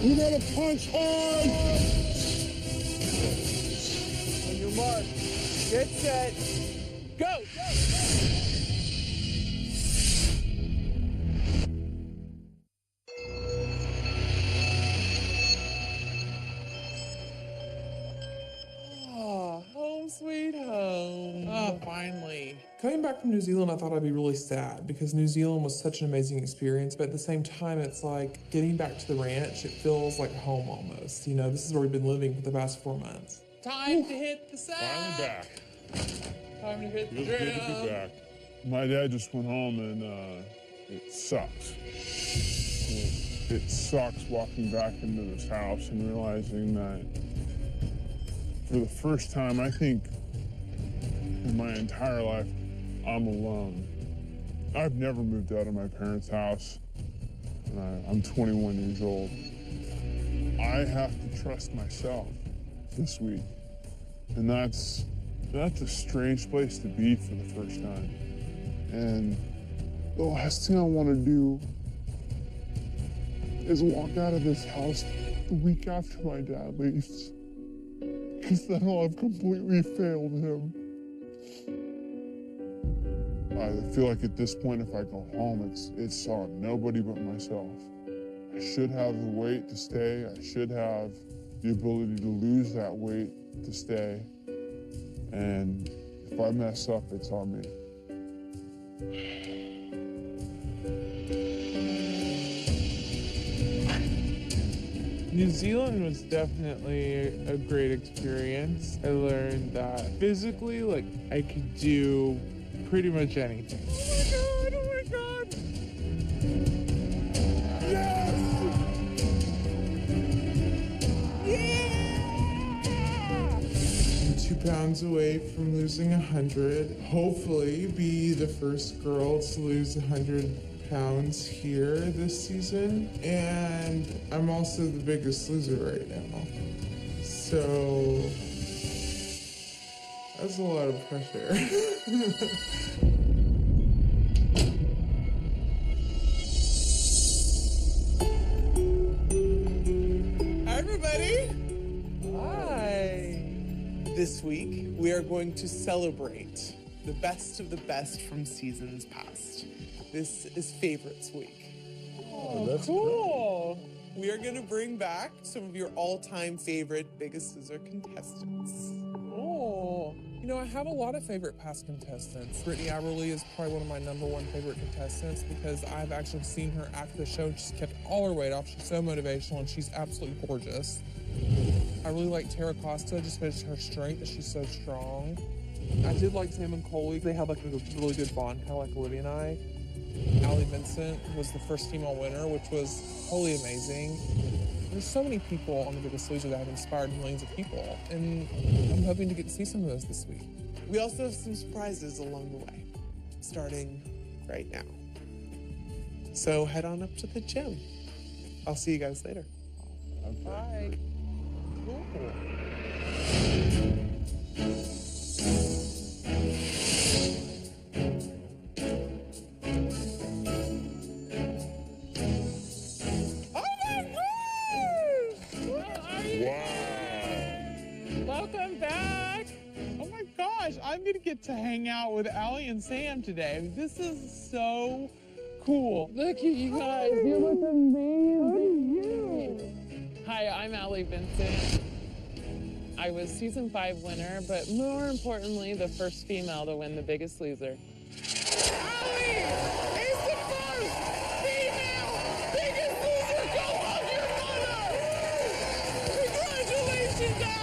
You gotta punch hard! On your mark, get set, go! Oh, home sweet home. Oh, finally. Coming back from New Zealand, I thought I'd be really sad because New Zealand was such an amazing experience, but at the same time, it's like getting back to the ranch, it feels like home almost. You know, this is where we've been living for the past 4 months. Time to hit the sack. Finally back. Time to hit the Feels good to drum. be back. My dad just went home and it sucks. It sucks walking back into this house and realizing that for the first time, I think, in my entire life, I'm alone. I've never moved out of my parents' house. I'm 21 years old. I have to trust myself this week. And that's a strange place to be for the first time. And the last thing I want to do is walk out of this house the week after my dad leaves. Because then I'll have completely failed him. I feel like at this point, if I go home, it's on nobody but myself. I should have the weight to stay. I should have the ability to lose that weight to stay. And if I mess up, it's on me. New Zealand was definitely a great experience. I learned that physically, like, I could do pretty much anything. Oh my God! Yes! Yeah! I'm 2 pounds away from losing 100. Hopefully be the first girl to lose 100 pounds here this season, and I'm also the biggest loser right now. So that's a lot of pressure. Hi, everybody. Hi. This week, we are going to celebrate the best of the best from seasons past. This is Favorites Week. Oh, that's cool. We are going to bring back some of your all-time favorite Biggest Loser contestants. Oh, you know, I have a lot of favorite past contestants. Brittany Aberle is probably one of my #1 favorite contestants because I've actually seen her act the show. She's kept all her weight off. She's so motivational and she's absolutely gorgeous. I really like Tara Costa just because her strength, she's so strong. I did like Sam and Coley. They had like a really good bond, kind of like Olivia and I. Allie Vincent was the first female winner, which was totally amazing. There's so many people on The Biggest Loser that have inspired millions of people, and I'm hoping to get to see some of those this week. We also have some surprises along the way, starting right now. So head on up to the gym. I'll see you guys later. Okay. Bye. Cool. Welcome back! Oh my gosh, I'm gonna get to hang out with Allie and Sam today. This is so cool. Look at you guys, you look amazing. Hi, I'm Allie Vincent. I was season 5 winner, but more importantly, the first female to win The Biggest Loser. Allie is the first female Biggest Loser! Go hug your mother! Congratulations, Allie!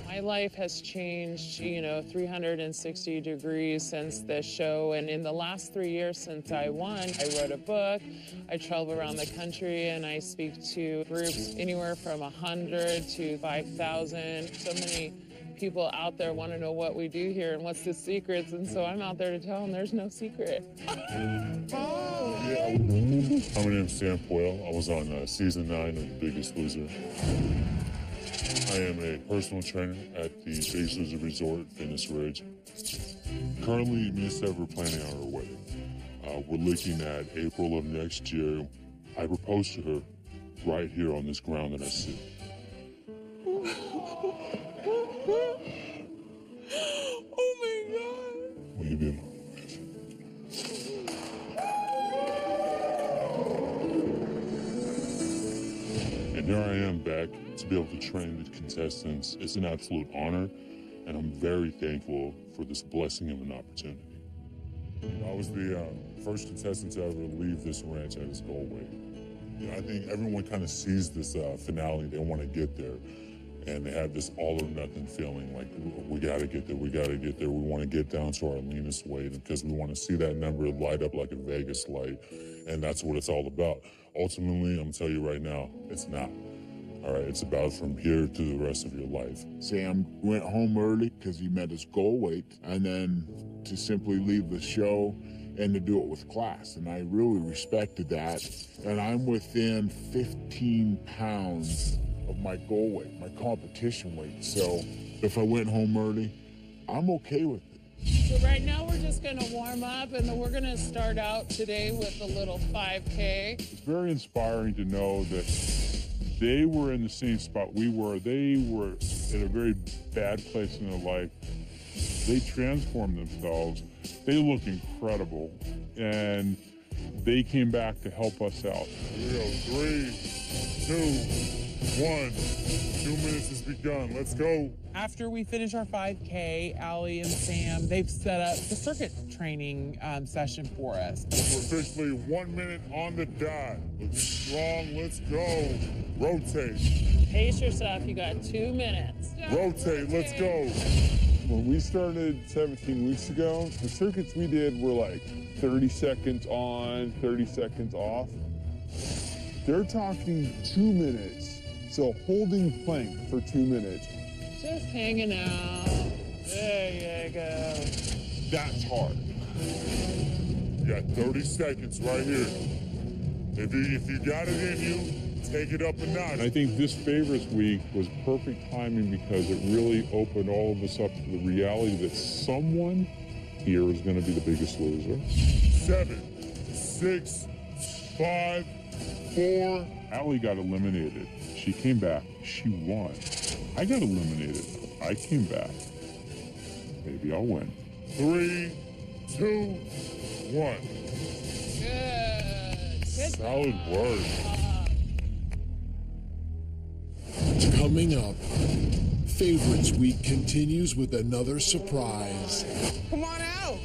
My life has changed, 360 degrees since this show. And in the last 3 years since I won, I wrote a book. I travel around the country and I speak to groups anywhere from 100 to 5,000. So many people out there want to know what we do here and what's the secrets. And so I'm out there to tell them there's no secret. My name's Sam Poyle. I was on season 9 of The Biggest Loser. I am a personal trainer at the Biggest Loser Resort, Venice Ridge. Currently, me and Steph are planning our wedding. We're looking at April of next year. I proposed to her right here on this ground that I sit. Oh my God. Will you be my wife? And here I am back to be able to train the contestants. It's an absolute honor, and I'm very thankful for this blessing of an opportunity. I was the first contestant to ever leave this ranch at its goal weight. I think everyone kind of sees this finale, they want to get there, and they have this all or nothing feeling like, we got to get there, we got to get there. We want to get down to our leanest weight because we want to see that number light up like a Vegas light, and that's what it's all about. Ultimately, I'm going to tell you right now, it's not. All right, it's about from here to the rest of your life. Sam went home early because he met his goal weight, and then to simply leave the show and to do it with class. And I really respected that. And I'm within 15 pounds of my goal weight, my competition weight. So if I went home early, I'm okay with it. So right now we're just gonna warm up, and then we're gonna start out today with a little 5K. It's very inspiring to know that they were in the same spot we were. They were in a very bad place in their life. They transformed themselves. They look incredible, and they came back to help us out. Here we go. 3, 2, 1. 2 minutes has begun. Let's go. After we finish our 5K, Allie and Sam, they've set up the circuit training session for us. We're officially 1 minute on the dot. Looking strong. Let's go. Rotate. Pace yourself, you got 2 minutes. Rotate. Let's go. When we started 17 weeks ago, the circuits we did were like 30 seconds on, 30 seconds off. They're talking 2 minutes. So holding plank for 2 minutes. Just hanging out. There you go. That's hard. You got 30 seconds right here. If you got it in you, take it up a notch. And I think this favorites week was perfect timing because it really opened all of us up to the reality that someone here is going to be the biggest loser. 7, 6, 5, 4. Allie got eliminated. She came back. She won. I got eliminated. I came back. Maybe I'll win. 3, 2, 1. Good. Solid work. Coming up, Favorites Week continues with another surprise. Come on out.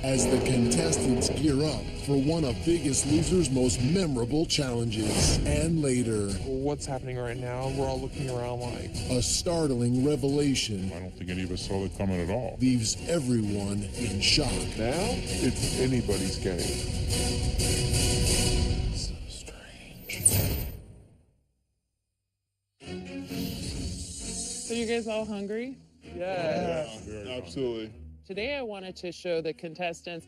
As the contestants gear up for one of Biggest Loser's most memorable challenges. And later, What's happening right now? We're all looking around like... a startling revelation I don't think any of us saw it coming at all. leaves everyone in shock. Now, it's anybody's game. So strange. So you guys all hungry? Yeah. Absolutely. Today I wanted to show the contestants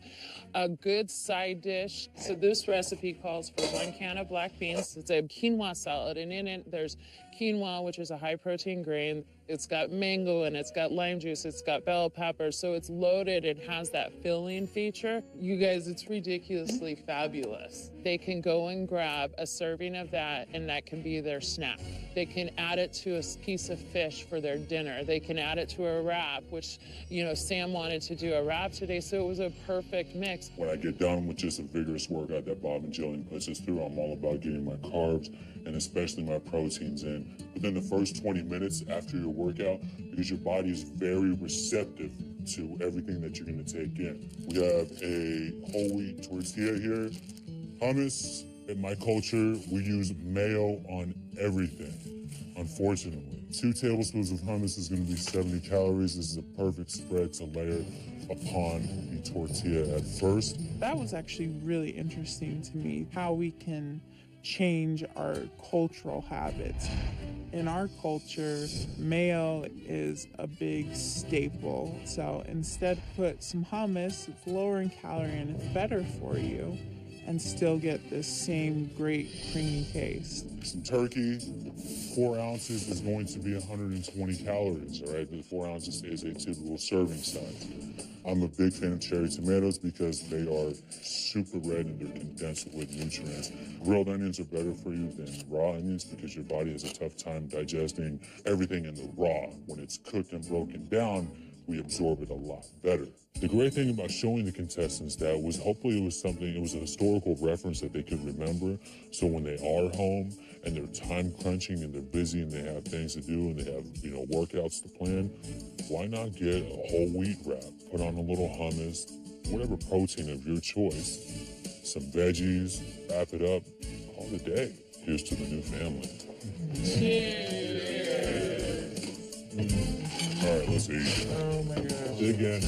a good side dish. So this recipe calls for 1 can of black beans. It's a quinoa salad, and in it there's quinoa, which is a high protein grain. It's got mango and it's got lime juice, it's got bell pepper, so it's loaded and has that filling feature. You guys, it's ridiculously fabulous. They can go and grab a serving of that, and that can be their snack. They can add it to a piece of fish for their dinner. They can add it to a wrap, which, you know, Sam wanted to do a wrap today, so it was a perfect mix. When I get done with just a vigorous workout that Bob and Jillian puts us through, I'm all about getting my carbs and especially my proteins in within the first 20 minutes after your workout, because your body is very receptive to everything that you're going to take in. We have a whole wheat tortilla here, hummus. In my culture, we use mayo on everything, unfortunately. 2 tablespoons of hummus is going to be 70 calories. This is a perfect spread to layer upon the tortilla at first. That was actually really interesting to me, how we can change our cultural habits. In our culture, mayo is a big staple. So instead put some hummus, it's lower in calorie and it's better for you. and still get this same great creamy taste. Some turkey, 4 ounces is going to be 120 calories, all right? The 4 ounces is a typical serving size. I'm a big fan of cherry tomatoes because they are super red and they're condensed with nutrients. Grilled onions are better for you than raw onions because your body has a tough time digesting everything in the raw. When it's cooked and broken down, we absorb it a lot better. The great thing about showing the contestants that was hopefully it was a historical reference that they could remember. So when they are home and they're time crunching and they're busy and they have things to do and they have, workouts to plan, why not get a whole wheat wrap, put on a little hummus, whatever protein of your choice, some veggies, wrap it up, call it a day. Here's to the new family. Cheers. All right, let's eat. Oh my gosh. Dig in.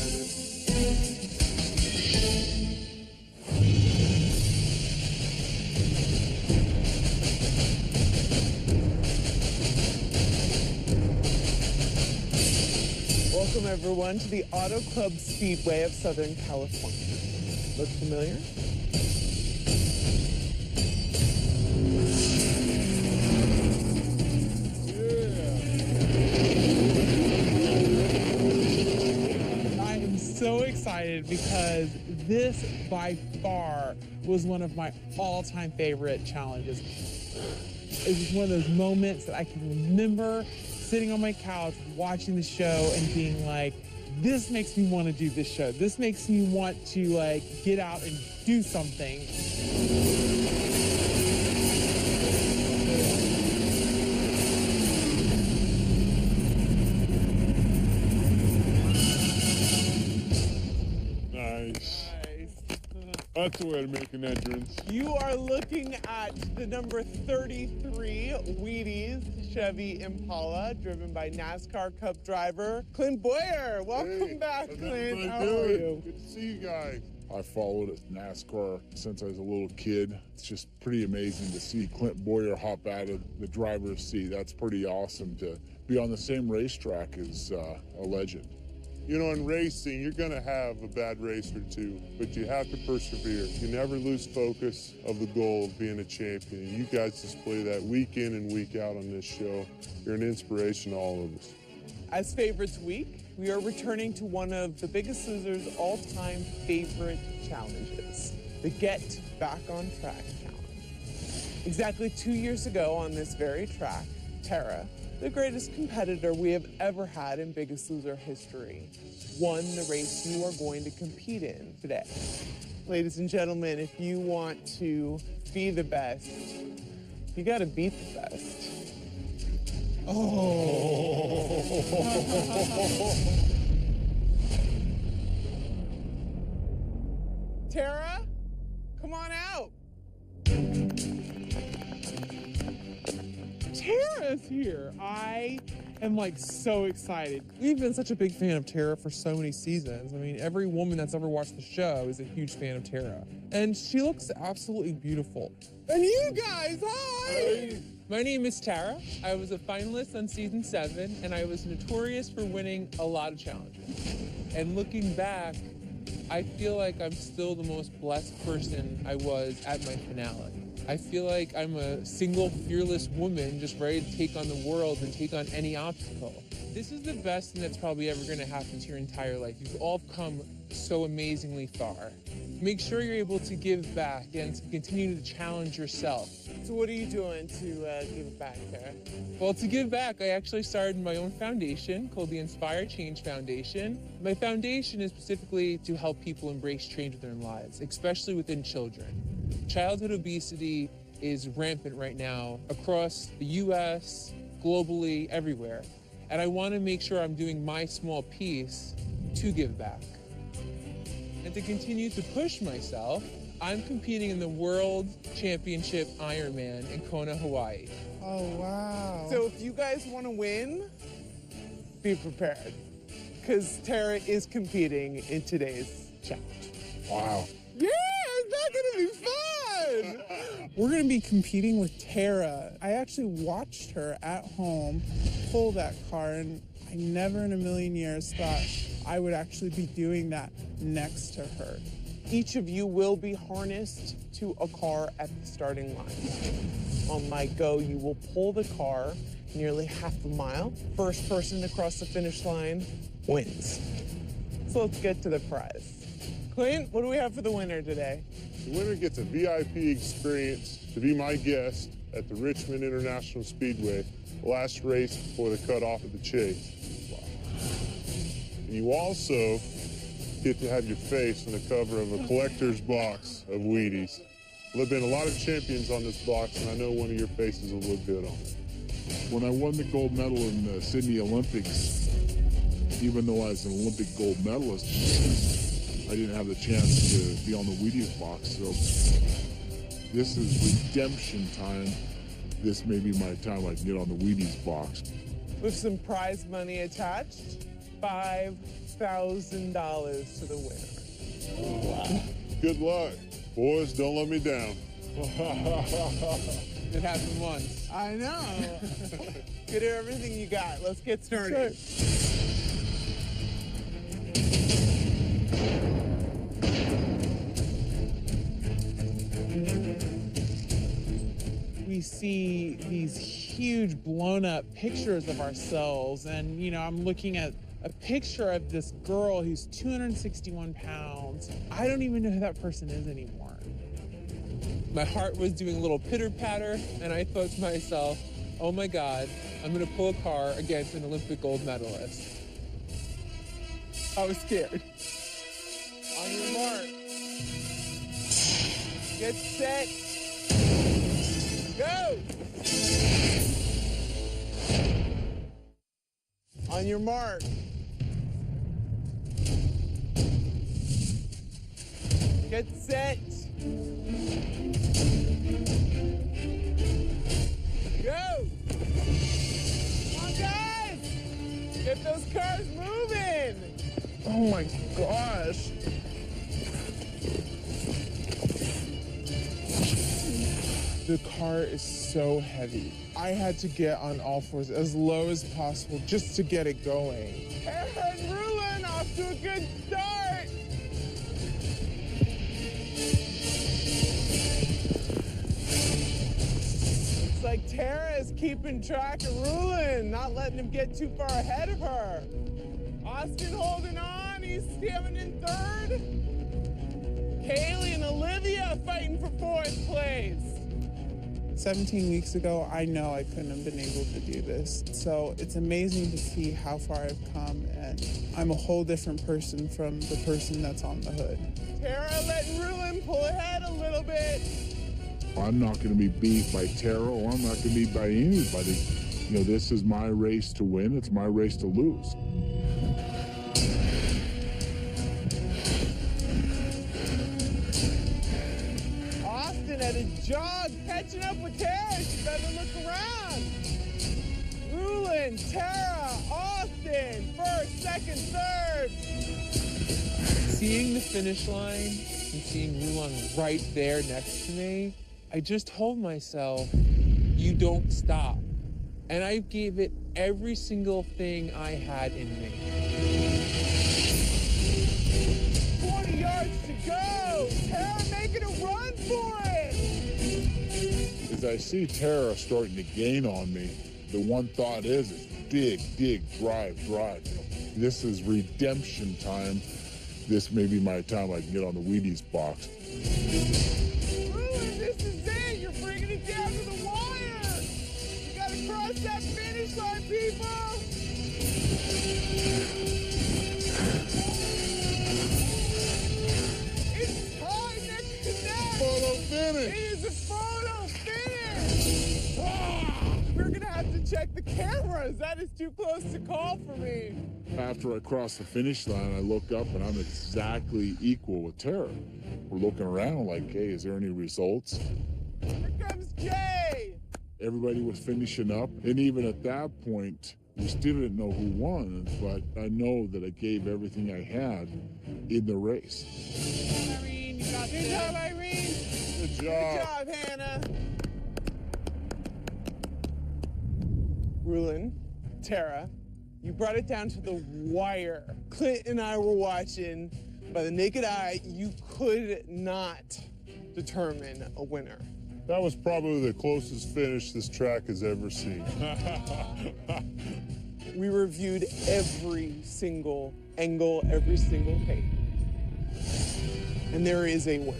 Welcome everyone to the Auto Club Speedway of Southern California. Look familiar? I am so excited because this by far was one of my all-time favorite challenges. It was one of those moments that I can remember sitting on my couch, watching the show and being like, this makes me want to do this show. This makes me want to get out and do something. Nice. That's the way to make an entrance. You are looking at the number 33 Wheaties Chevy Impala, driven by NASCAR Cup driver Clint Boyer. Welcome back, Clint. How are you? Good to see you guys. I followed NASCAR since I was a little kid. It's just pretty amazing to see Clint Boyer hop out of the driver's seat. That's pretty awesome to be on the same racetrack as a legend. You know, in racing, you're going to have a bad race or two, but you have to persevere. You never lose focus of the goal of being a champion. You guys display that week in and week out on this show. You're an inspiration to all of us. As Favorites Week, we are returning to one of the Biggest Loser's all-time favorite challenges, the Get Back on Track Challenge. Exactly 2 years ago on this very track, Tara, the greatest competitor we have ever had in Biggest Loser history, won the race you are going to compete in today. Ladies and gentlemen, if you want to be the best, you gotta beat the best. Oh. Tara, come on out. Tara's here. I am so excited. We've been such a big fan of Tara for so many seasons. I mean, every woman that's ever watched the show is a huge fan of Tara. And she looks absolutely beautiful. And you guys, hi! My name is Tara. I was a finalist on season 7, and I was notorious for winning a lot of challenges. And looking back, I feel like I'm still the most blessed person I was at my finale. I feel like I'm a single, fearless woman just ready to take on the world and take on any obstacle. This is the best thing that's probably ever going to happen to your entire life. You've all come so amazingly far. Make sure you're able to give back and to continue to challenge yourself. So what are you doing to give back, Tara? Well, to give back, I actually started my own foundation called the Inspire Change Foundation. My foundation is specifically to help people embrace change within their lives, especially within children. Childhood obesity is rampant right now across the US, globally, everywhere. And I want to make sure I'm doing my small piece to give back. And to continue to push myself, I'm competing in the World Championship Ironman in Kona, Hawaii. Oh, wow. So if you guys want to win, be prepared, because Tara is competing in today's challenge. Wow. Yeah, it's not going to be fun. We're going to be competing with Tara. I actually watched her at home pull that car, and I never in a million years thought I would actually be doing that next to her. Each of you will be harnessed to a car at the starting line. On my go, you will pull the car nearly half a mile. First person to cross the finish line wins. So let's get to the prize. Clint, what do we have for the winner today? The winner gets a VIP experience to be my guest at the Richmond International Speedway, last race before the cutoff of the chase. And you also get to have your face on the cover of a collector's box of Wheaties. There have been a lot of champions on this box, and I know one of your faces will look good on it. When I won the gold medal in the Sydney Olympics, even though I was an Olympic gold medalist, I didn't have the chance to be on the Wheaties box. So this is redemption time. This may be my time I can get on the Wheaties box. With some prize money attached, $5,000 to the winner. Wow. Good luck. Boys, don't let me down. It happened once. I know. Get everything you got. Let's get started. We see these huge blown up pictures of ourselves, and I'm looking at a picture of this girl who's 261 pounds. I don't even know who that person is anymore. My heart was doing a little pitter patter, and I thought to myself, oh my God, I'm gonna pull a car against an Olympic gold medalist. I was scared. On your mark. Get set. Go! On your mark. Get set. Go! Come on, guys! Get those cars moving! Oh my gosh. The car is so heavy. I had to get on all fours as low as possible just to get it going. And Rulin off to a good start! Looks like Tara is keeping track of Rulin, not letting him get too far ahead of her. Austin holding on, he's standing in third. Kaylee and Olivia fighting for fourth place. 17 weeks ago, I know I couldn't have been able to do this. So it's amazing to see how far I've come, and I'm a whole different person from the person that's on the hood. Tara letting Rulin pull ahead a little bit. I'm not going to be beat by Tara, or I'm not going to be beat by anybody. This is my race to win. It's my race to lose. At a jog, catching up with Tara. She better look around. Rulin, Tara, Austin, first, second, third. Seeing the finish line and seeing Rulon right there next to me, I just told myself, you don't stop. And I gave it every single thing I had in me. 20 yards to go. Tara making a run for it. As I see Tara starting to gain on me, the one thought is dig, drive. This is redemption time. This may be my time I can get on the Wheaties box. Rulin, this is it. You're bringing it down to the wire. You gotta cross that finish line, people. It's time next to neck. Photo finish. It is a photo finish. We're gonna have to check the cameras. That is too close to call for me. After I cross the finish line, I look up and I'm exactly equal with Tara. We're looking around like, hey, is there any results? Here comes Jay. Everybody was finishing up, and even at that point, we still didn't know who won, but I know that I gave everything I had in the race. Irene, you got Good job, Irene. Good job. Good job, Hannah. Rulin, Tara, you brought it down to the wire. Clint and I were watching. By the naked eye, you could not determine a winner. That was probably the closest finish this track has ever seen. We reviewed every single angle, every single take. And there is a winner.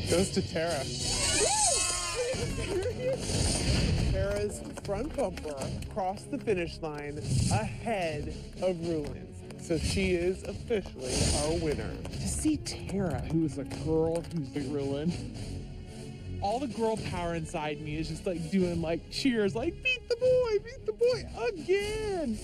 Goes to Tara. Tara's front bumper crossed the finish line ahead of Ruins. So she is officially our winner. To see Tara, who is a girl who's ruined, all the girl power inside me is just like doing like cheers, like beat the boy again.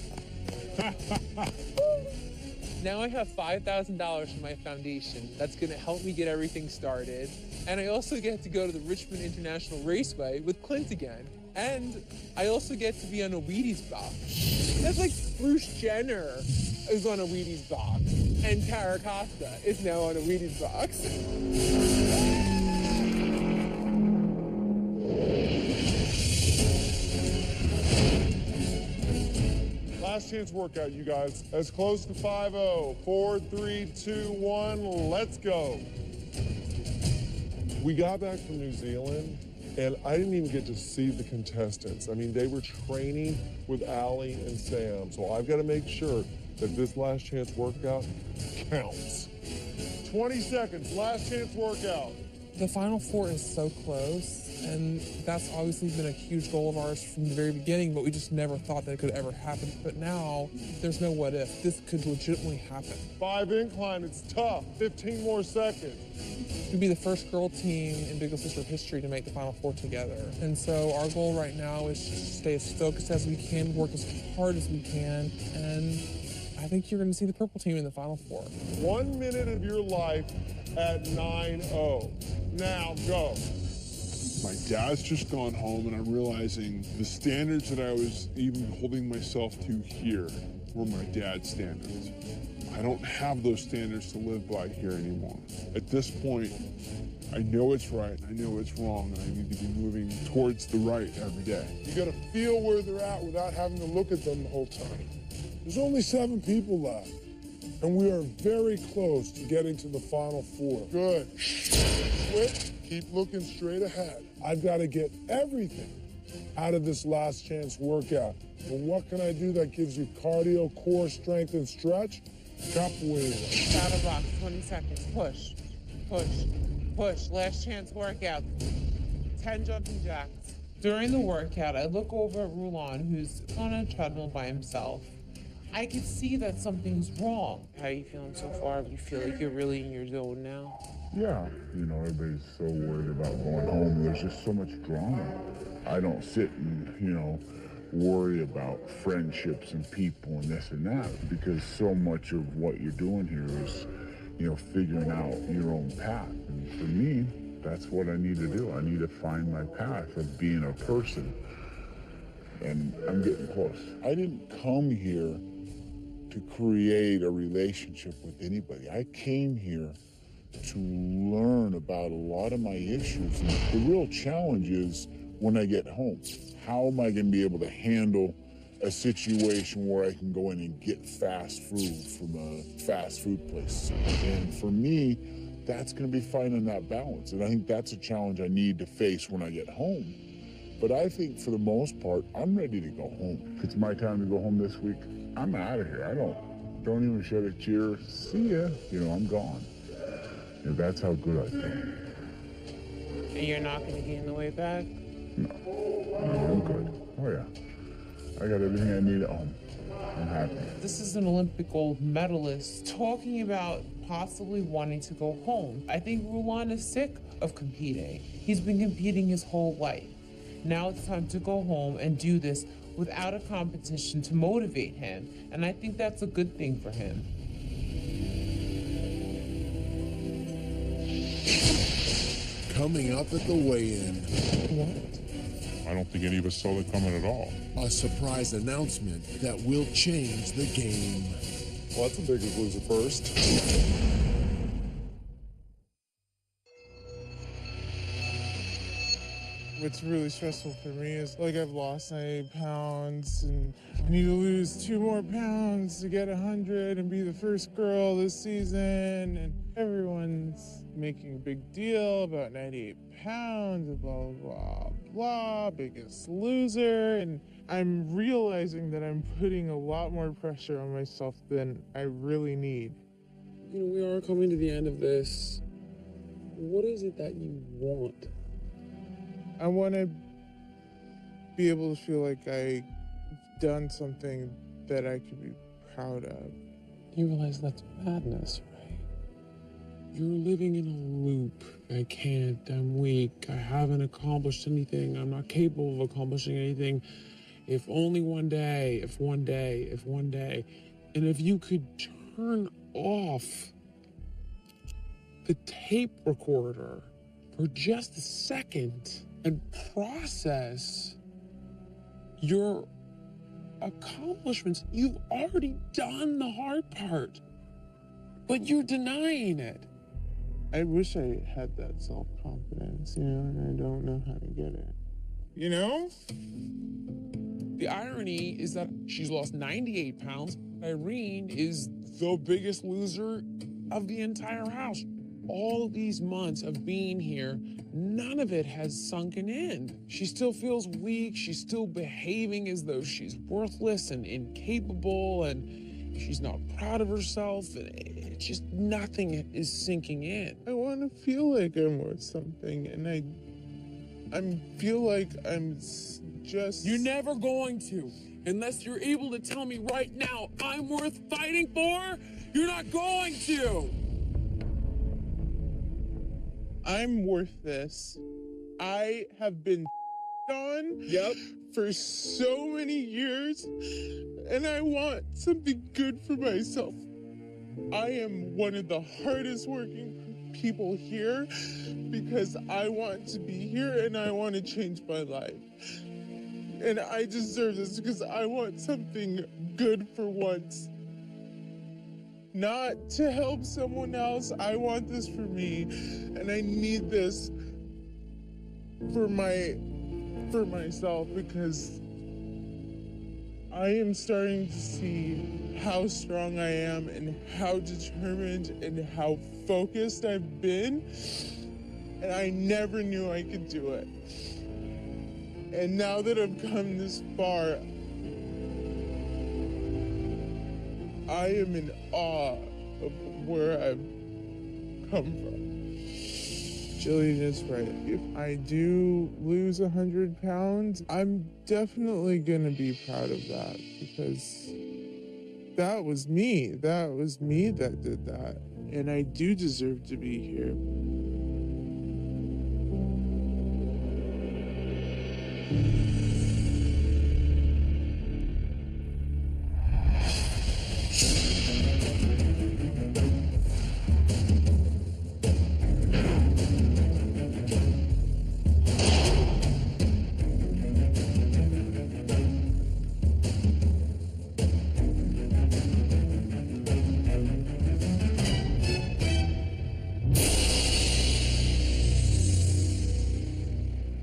Now I have $5,000 for my foundation. That's gonna help me get everything started. And I also get to go to the Richmond International Raceway with Clint again. And I also get to be on a Wheaties box. That's like Bruce Jenner is on a Wheaties box. And Tara Costa is now on a Wheaties box. Last chance workout, you guys. As close to 5-0. 4, 3, 2, 1, let's go. We got back from New Zealand, and I didn't even get to see the contestants. I mean, they were training with Allie and Sam, so I've got to make sure that this last chance workout counts. 20 seconds, last chance workout. The Final Four is so close, and that's obviously been a huge goal of ours from the very beginning, but we just never thought that it could ever happen. But now, there's no what if. This could legitimately happen. 5 incline, it's tough. 15 more seconds. We'd be the first girl team in Big Sister history to make the Final Four together. And so our goal right now is to stay as focused as we can, work as hard as we can, and I think you're going to see the purple team in the Final Four. 1 minute of your life at 9-0. Now go. My dad's just gone home, and I'm realizing the standards that I was even holding myself to here were my dad's standards. I don't have those standards to live by here anymore. At this point, I know it's right, I know it's wrong, and I need to be moving towards the right every day. You gotta feel where they're at without having to look at them the whole time. There's only 7 people left, and we are very close to getting to the Final Four. Good. Switch, keep looking straight ahead. I've got to get everything out of this last chance workout. And what can I do that gives you cardio, core strength, and stretch? Capoeira. Battle box, 20 seconds. Push, push, push. Last chance workout. 10 jumping jacks. During the workout, I look over at Rulon, who's on a treadmill by himself. I can see that something's wrong. How are you feeling so far? You feel like you're really in your zone now? Yeah, you know, everybody's so worried about going home. There's just so much drama. I don't sit and, you know, worry about friendships and people and this and that, because so much of what you're doing here is, you know, figuring out your own path. And for me, that's what I need to do. I need to find my path of being a person. And I'm getting close. I didn't come here to create a relationship with anybody. I came here to learn about a lot of my issues. And the real challenge is when I get home, how am I going to be able to handle a situation where I can go in and get fast food from a fast food place? And for me, that's going to be finding that balance. And I think that's a challenge I need to face when I get home. But I think for the most part, I'm ready to go home. If it's my time to go home this week, I'm out of here. I don't even shed a tear. See ya. You know, I'm gone. And that's how good I feel. And you're not going to gain the weight back? No, I'm good. Oh yeah. I got everything I need at home. I'm happy. This is an Olympic gold medalist talking about possibly wanting to go home. I think Rulon is sick of competing. He's been competing his whole life. Now it's time to go home and do this without a competition to motivate him. And I think that's a good thing for him. Coming up at the weigh-in. I don't think any of us saw that coming at all. A surprise announcement that will change the game. Well, that's the biggest loser first. What's really stressful for me is like I've lost 98 pounds and I need to lose 2 more pounds to get 100 and be the first girl this season. And everyone's making a big deal about 98 pounds and blah, blah, blah, biggest loser. And I'm realizing that I'm putting a lot more pressure on myself than I really need. You know, we are coming to the end of this. What is it that you want? I want to be able to feel like I've done something that I could be proud of. You realize that's madness, right? You're living in a loop. I can't, I'm weak, I haven't accomplished anything, I'm not capable of accomplishing anything. If only one day, if one day, if one day. And if you could turn off the tape recorder for just a second and process your accomplishments. You've already done the hard part, but you're denying it. I wish I had that self-confidence, and I don't know how to get it. You know? The irony is that she's lost 98 pounds. Irene is the biggest loser of the entire house. All these months of being here, none of it has sunken in. She still feels weak. She's still behaving as though she's worthless and incapable, and she's not proud of herself. And it's just nothing is sinking in. I want to feel like I'm worth something, and I feel like I'm just... You're never going to, unless you're able to tell me right now I'm worth fighting for. You're not going to. I'm worth this. I have been on for so many years, and I want something good for myself. I am one of the hardest working people here because I want to be here and I want to change my life. And I deserve this because I want something good for once. Not to help someone else. I want this for me, and I need this for myself because I am starting to see how strong I am and how determined and how focused I've been, and I never knew I could do it. And now that I've come this far, I am in awe of where I've come from. Jillian is right. If I do lose 100 pounds, I'm definitely gonna be proud of that because that was me. That was me that did that. And I do deserve to be here.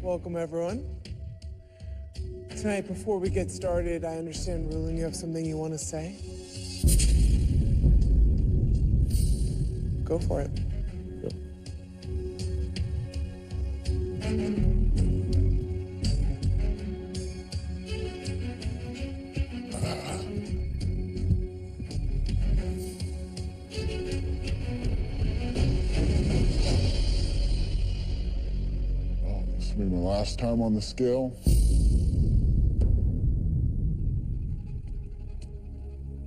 Welcome, everyone. Tonight, before we get started, I understand, Rulin, you have something you want to say? Go for it. This will be my last time on the scale.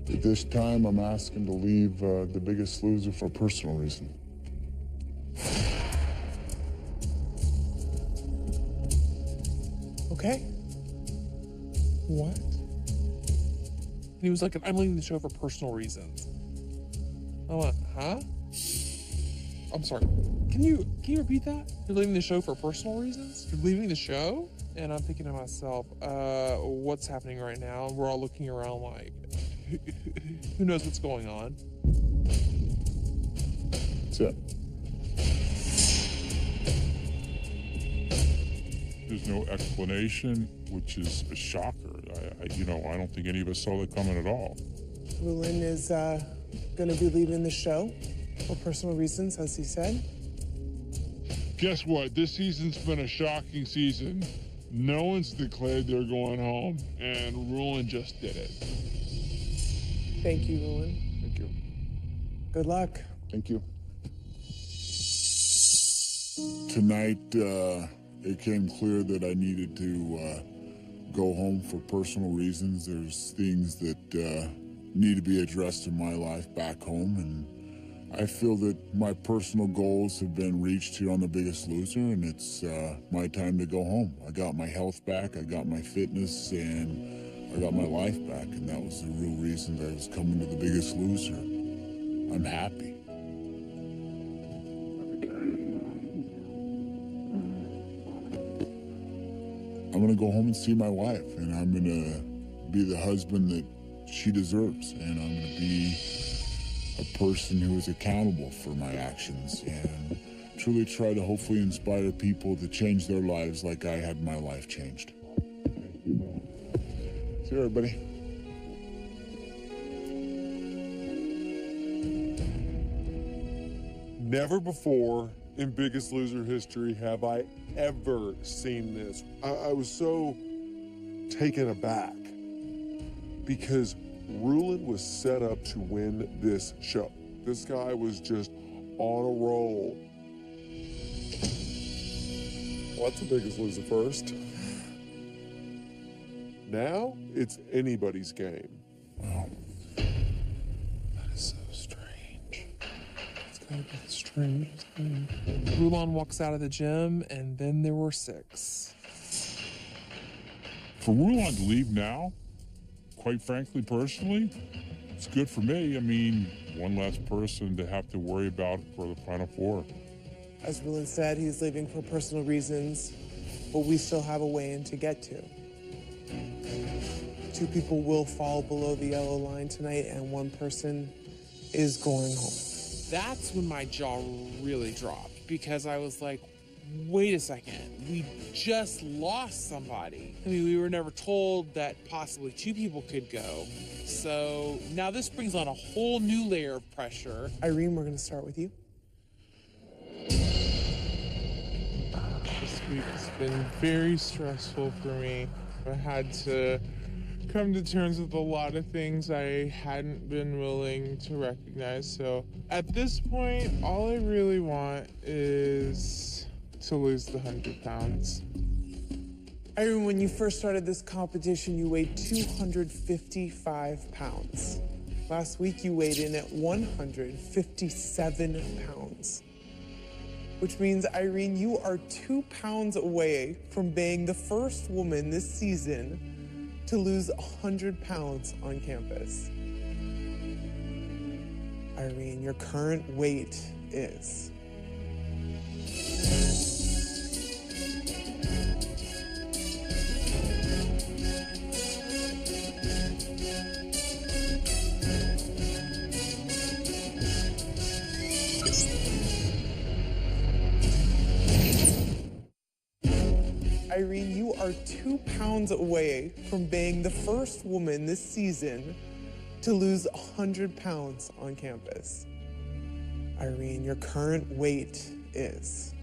But this time, I'm asking to leave the biggest loser for a personal reason. Okay. What? He was like, I'm leaving the show for personal reasons. I went, huh? I'm sorry. Can you repeat that? You're leaving the show for personal reasons? You're leaving the show? And I'm thinking to myself, what's happening right now? And we're all looking around like, who knows what's going on? That's it. There's no explanation, which is a shocker. I don't think any of us saw that coming at all. Rulin is going to be leaving the show for personal reasons, as he said. Guess what? This season's been a shocking season. No one's declared they're going home, and Rulin just did it. Thank you, Rulin. Thank you. Good luck. Thank you. Tonight, it came clear that I needed to go home for personal reasons. There's things that need to be addressed in my life back home, and I feel that my personal goals have been reached here on The Biggest Loser, and it's my time to go home. I got my health back, I got my fitness, and I got my life back, and that was the real reason that I was coming to The Biggest Loser. I'm happy. I'm gonna go home and see my wife, and I'm gonna be the husband that she deserves, and I'm gonna be a person who is accountable for my actions and truly try to hopefully inspire people to change their lives like I had my life changed. See you, everybody. Never before in Biggest Loser history have I ever seen this. I was so taken aback because Rulin was set up to win this show. This guy was just on a roll. Well, that's The Biggest Loser first. Now it's anybody's game. Wow. That is so strange. It's gotta be the strangest thing. Rulon walks out of the gym, and then there were 6. For Rulon to leave now, quite frankly, personally, it's good for me. I mean, one less person to have to worry about for the Final Four. As Rulin said, he's leaving for personal reasons, but we still have a weigh-in to get to. 2 people will fall below the yellow line tonight, and 1 person is going home. That's when my jaw really dropped, because I was like, wait a second, we just lost somebody. I mean, we were never told that possibly 2 people could go. So now this brings on a whole new layer of pressure. Irene, we're going to start with you. This week has been very stressful for me. I had to come to terms with a lot of things I hadn't been willing to recognize. So at this point, all I really want is to lose the 100 pounds. Irene, when you first started this competition, you weighed 255 pounds. Last week, you weighed in at 157 pounds. Which means, Irene, you are 2 pounds away from being the first woman this season to lose 100 pounds on campus. Irene, your current weight is... Irene, you are 2 pounds away from being the first woman this season to lose 100 pounds on campus. Irene, your current weight is...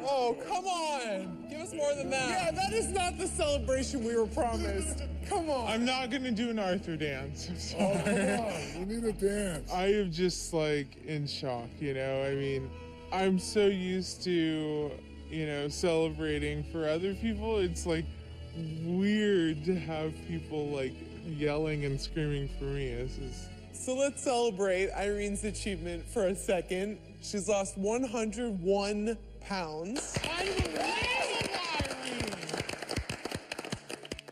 Oh, come on! Give us more than that. Yeah, that is not the celebration we were promised. Come on. I'm not gonna do an Arthur dance. I'm sorry. Oh, come on, we need a dance. I am just like in shock, you know? I mean, I'm so used to, you know, celebrating for other people. It's like weird to have people like yelling and screaming for me. This is... So let's celebrate Irene's achievement for a second. She's lost 101 pounds.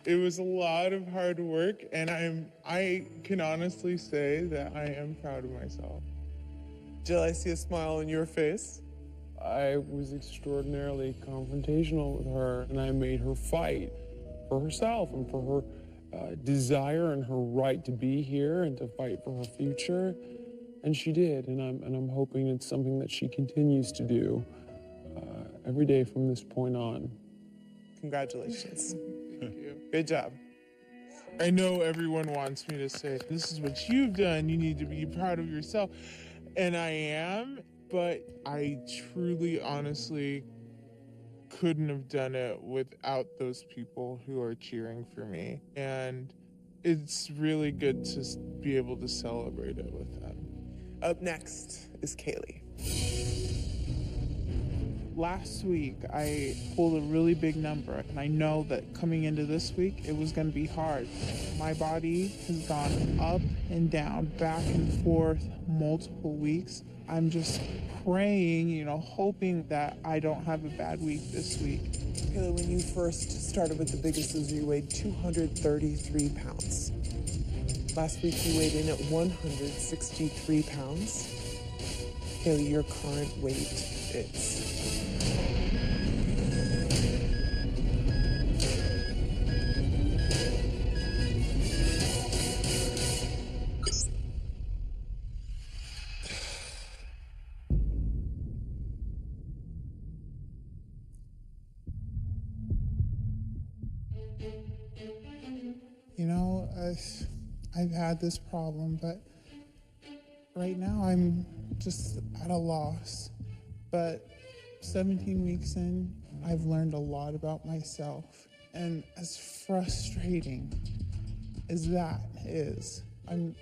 It was a lot of hard work, and I can honestly say that I am proud of myself. Jill, I see a smile on your face. I was extraordinarily confrontational with her, and I made her fight for herself and for her desire and her right to be here and to fight for her future. And she did, and I'm hoping it's something that she continues to do every day from this point on. Congratulations. Thank you. Good job. I know everyone wants me to say, this is what you've done, you need to be proud of yourself. And I am, but I truly, honestly couldn't have done it without those people who are cheering for me. And it's really good to be able to celebrate it with them. Up next is Kaylee. Last week, I pulled a really big number, and I know that coming into this week, it was going to be hard. My body has gone up and down, back and forth, multiple weeks. I'm just praying, hoping that I don't have a bad week this week. Kaylee, when you first started with the Biggest Loser, you weighed 233 pounds. Last week, you weighed in at 163 pounds. Kaylee, your current weight is... I've had this problem, but right now I'm just at a loss. But 17 weeks in, I've learned a lot about myself. And as frustrating as that is, I'm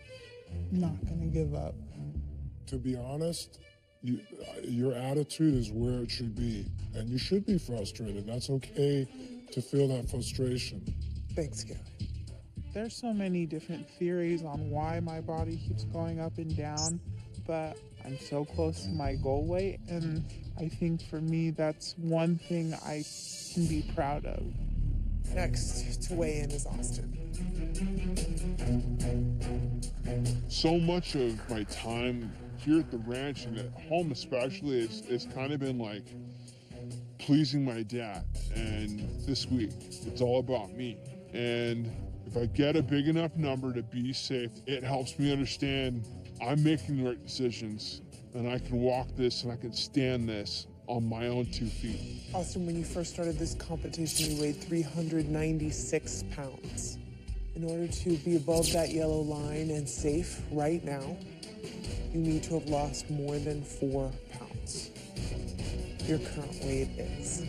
not going to give up. To be honest, your attitude is where it should be. And you should be frustrated. That's okay to feel that frustration. Thanks, Kaylee. There's so many different theories on why my body keeps going up and down, but I'm so close to my goal weight, and I think for me, that's one thing I can be proud of. Next to weigh in is Austin. So much of my time here at the ranch and at home especially, it's kind of been like pleasing my dad. And this week, it's all about me. And if I get a big enough number to be safe, it helps me understand I'm making the right decisions, and I can walk this and I can stand this on my own 2 feet. Austin, when you first started this competition, you weighed 396 pounds. In order to be above that yellow line and safe right now, you need to have lost more than 4 pounds. Your current weight is...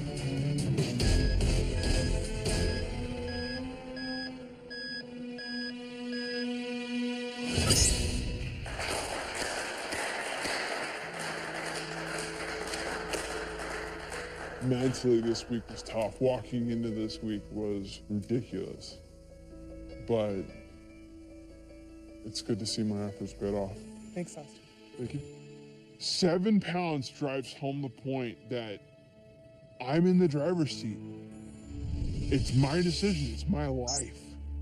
Mentally, this week was tough. Walking into this week was ridiculous. But it's good to see my efforts paid off. Thanks, Austin. Thank you. 7 pounds drives home the point that I'm in the driver's seat. It's my decision, it's my life.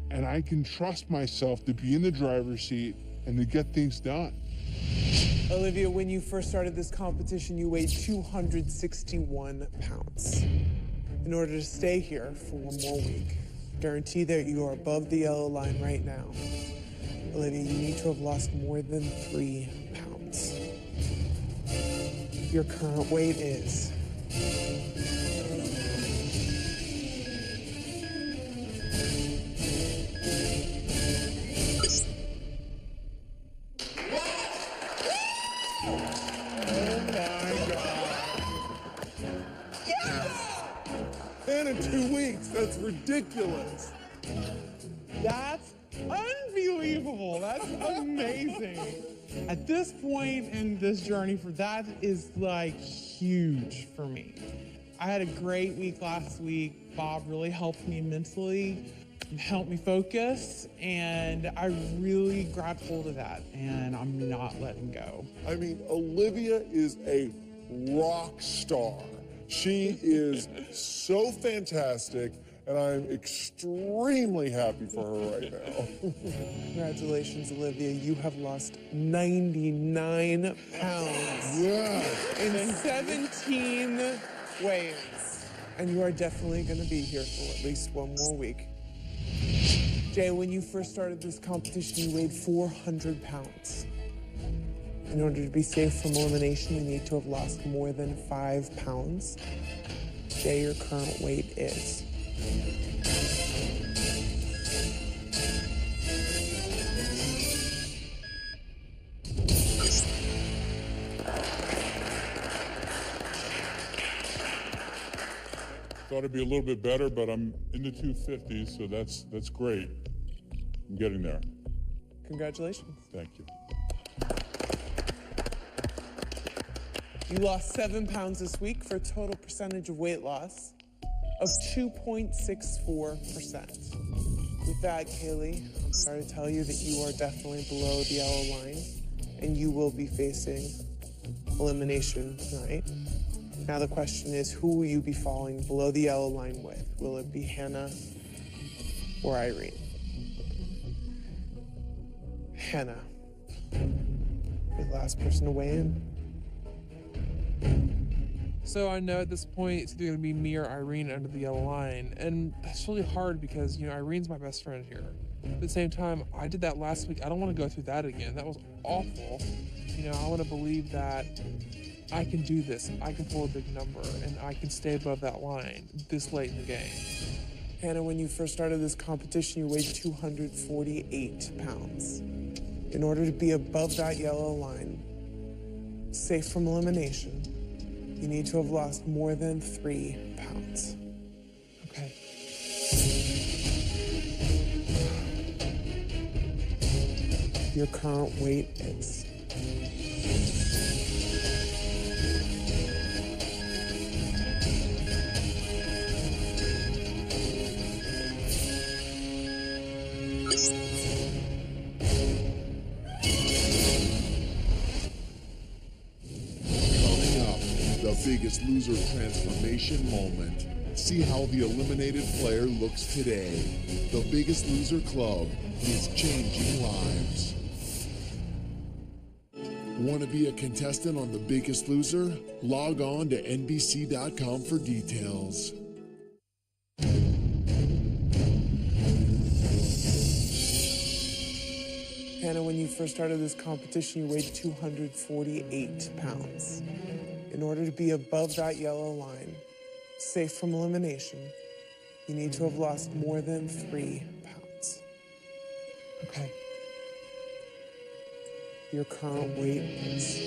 And I can trust myself to be in the driver's seat and to get things done. Olivia, when you first started this competition, you weighed 261 pounds. In order to stay here for one more week, guarantee that you are above the yellow line right now. Olivia, you need to have lost more than 3 pounds. Your current weight is... In 2 weeks, that's ridiculous. That's unbelievable. That's amazing. At this point in this journey, that is like huge for me. I had a great week last week. Bob really helped me mentally, helped me focus, and I really grabbed hold of that, and I'm not letting go. I mean, Olivia is a rock star. She is so fantastic. and I'm extremely happy for her right now. Congratulations, Olivia. You have lost 99 pounds in 17 weigh-ins. And you are definitely going to be here for at least one more week. Jay, when you first started this competition, you weighed 400 pounds. In order to be safe from elimination, you need to have lost more than 5 pounds. Jay, your current weight is... Thought it'd be a little bit better, but I'm in the 250s, so that's great. I'm getting there. Congratulations. Thank you. You lost 7 pounds this week for a total percentage of weight loss of 2.64%. With that, Kaylee, I'm sorry to tell you that you are definitely below the yellow line, and you will be facing elimination tonight. Now the question is, who will you be falling below the yellow line with? Will it be Hannah or Irene? Hannah, the last person to weigh in. So I know at this point it's either going to be me or Irene under the yellow line. And that's really hard because, Irene's my best friend here. At the same time, I did that last week. I don't want to go through that again. That was awful. I want to believe that I can do this. I can pull a big number and I can stay above that line this late in the game. Hannah, when you first started this competition, you weighed 248 pounds. In order to be above that yellow line, safe from elimination, you need to have lost more than 3 pounds. Okay. Your current weight is... The Biggest Loser transformation moment. See how the eliminated player looks today. The Biggest Loser Club is changing lives. Want to be a contestant on The Biggest Loser? Log on to NBC.com for details. Hannah, when you first started this competition, you weighed 248 pounds. In order to be above that yellow line, safe from elimination, you need to have lost more than 3 pounds. Okay. Your current weight is...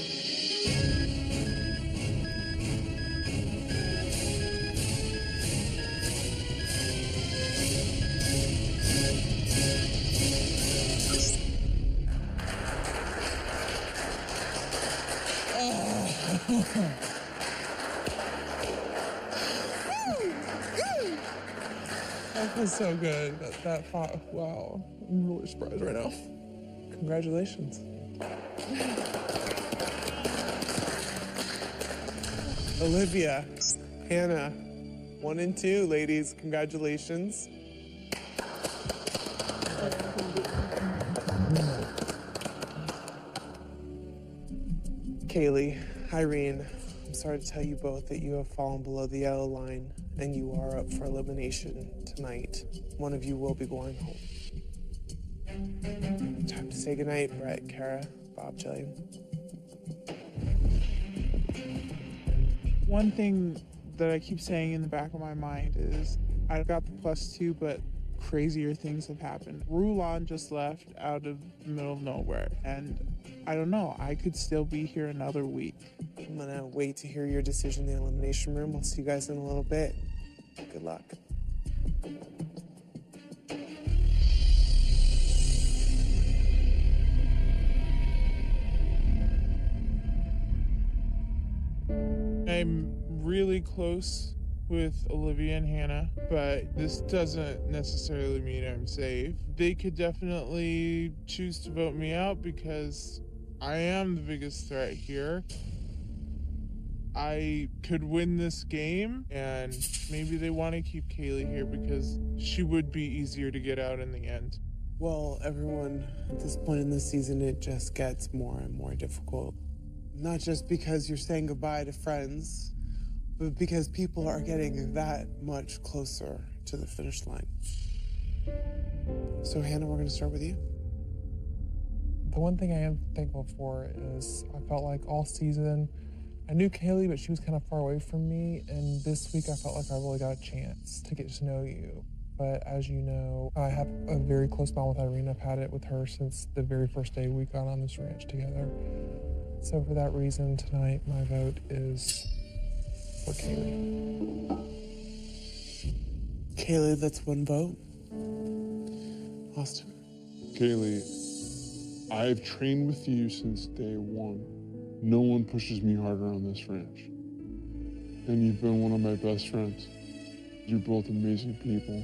That feels so good. That thought, wow. I'm really surprised right now. Congratulations. Olivia, Hannah, 1 and 2, ladies, congratulations. Kaylee, Irene, I'm sorry to tell you both that you have fallen below the yellow line and you are up for elimination tonight. One of you will be going home. Time to say goodnight, Brett, Kara, Bob, Jillian. One thing that I keep saying in the back of my mind is I've got the +2, but crazier things have happened. Rulon just left out of the middle of nowhere, and I don't know, I could still be here another week. I'm gonna wait to hear your decision in the elimination room. I'll see you guys in a little bit. Good luck. I'm really close with Olivia and Hannah, but this doesn't necessarily mean I'm safe. They could definitely choose to vote me out because I am the biggest threat here. I could win this game, and maybe they want to keep Kaylee here because she would be easier to get out in the end. Well, everyone, at this point in the season, it just gets more and more difficult. Not just because you're saying goodbye to friends, but because people are getting that much closer to the finish line. So, Hannah, we're going to start with you. The one thing I am thankful for is I felt like all season I knew Kaylee, but she was kind of far away from me. And this week I felt like I really got a chance to get to know you. But as you know, I have a very close bond with Irene. I've had it with her since the very first day we got on this ranch together. So for that reason, tonight my vote is for Kaylee. Kaylee, that's one vote. Austin. Kaylee, I've trained with you since day one. No one pushes me harder on this ranch. And you've been one of my best friends. You're both amazing people.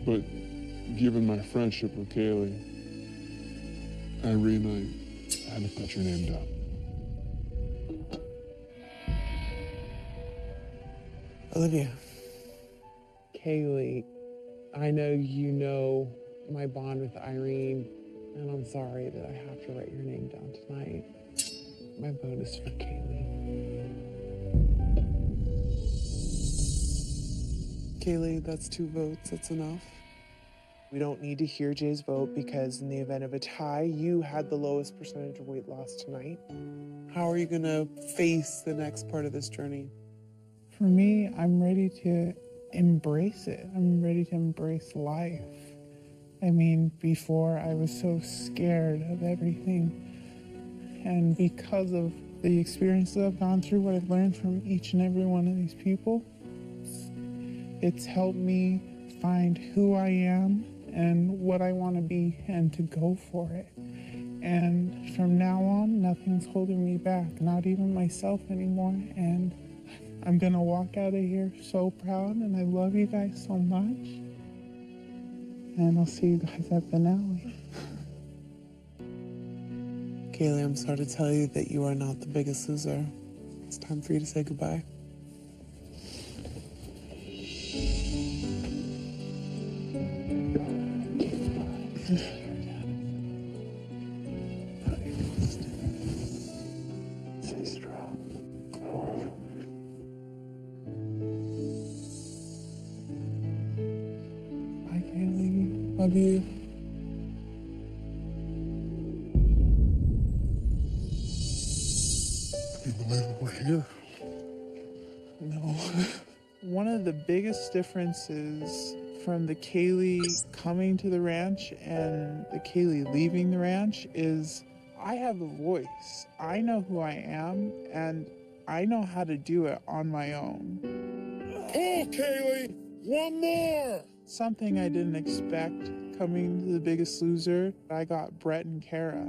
But given my friendship with Kaylee, Irene, I had to put your name down. Olivia. Kaylee, I know you know my bond with Irene, and I'm sorry that I have to write your name down tonight. My vote is for Kaylee. Kaylee, that's 2 votes. That's enough. We don't need to hear Jay's vote because in the event of a tie, you had the lowest percentage of weight loss tonight. How are you going to face the next part of this journey? For me, I'm ready to embrace it. I'm ready to embrace life. I mean, before I was so scared of everything. And because of the experiences I've gone through, what I've learned from each and every one of these people, it's helped me find who I am and what I want to be and to go for it. And from now on, nothing's holding me back, not even myself anymore. And I'm gonna walk out of here so proud, and I love you guys so much. And I'll see you guys at finale. Kaylee, I'm sorry to tell you that you are not the biggest loser. It's time for you to say goodbye. Stay strong. Bye, Kaylee. Love you. You believe we're here? No. One of the biggest differences from the Kaylee coming to the ranch and the Kaylee leaving the ranch is I have a voice. I know who I am, and I know how to do it on my own. Oh, Kaylee, one more! Something I didn't expect coming to The Biggest Loser, I got Brett and Kara.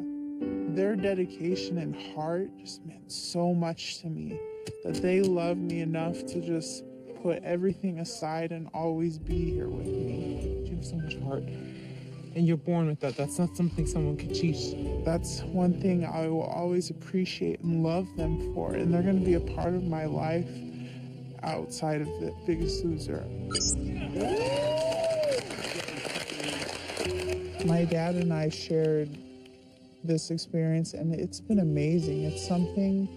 Their dedication and heart just meant so much to me that they loved me enough to just put everything aside and always be here with me. You have so much heart. And you're born with that. That's not something someone could teach. That's one thing I will always appreciate and love them for. And they're going to be a part of my life outside of The Biggest Loser. My dad and I shared this experience, and it's been amazing. It's something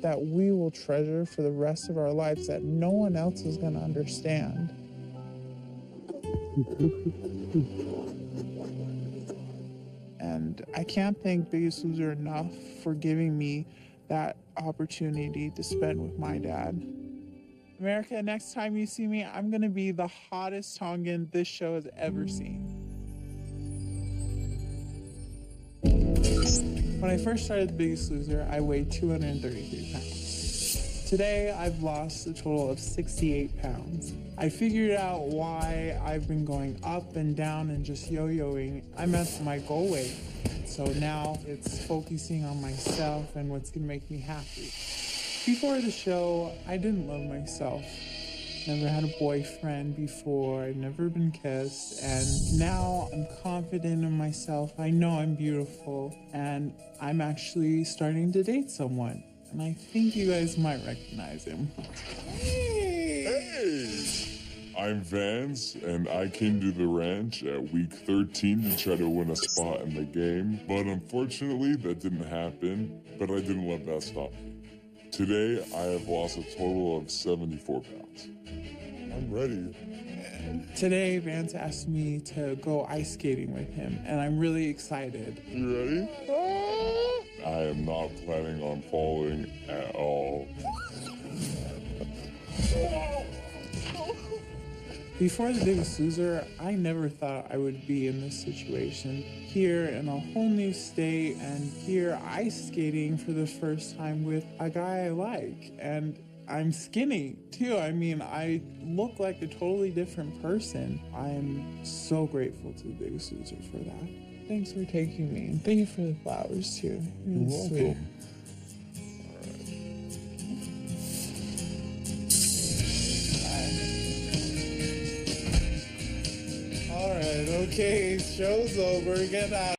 that we will treasure for the rest of our lives that no one else is going to understand. And I can't thank Biggest Loser enough for giving me that opportunity to spend with my dad. America, next time you see me, I'm going to be the hottest Tongan this show has ever seen. When I first started The Biggest Loser, I weighed 233 pounds. Today, I've lost a total of 68 pounds. I figured out why I've been going up and down and just yo-yoing. I'm at my goal weight. So now it's focusing on myself and what's gonna make me happy. Before the show, I didn't love myself. Never had a boyfriend before, I've never been kissed, and now I'm confident in myself. I know I'm beautiful, and I'm actually starting to date someone. and I think you guys might recognize him. Hey! I'm Vance, and I came to the ranch at week 13 to try to win a spot in the game, but unfortunately that didn't happen, but I didn't let that stop me. Today, I have lost a total of 74 pounds. I'm ready. Today, Vance asked me to go ice skating with him, and I'm really excited. You ready? I am not planning on falling at all. Before The Biggest Loser, I never thought I would be in this situation. Here in a whole new state and here ice skating for the first time with a guy I like. And I'm skinny too. I mean, I look like a totally different person. I'm so grateful to The Biggest Loser for that. Thanks for taking me. And thank you for the flowers too. You're welcome. All right, okay, show's over. Get out.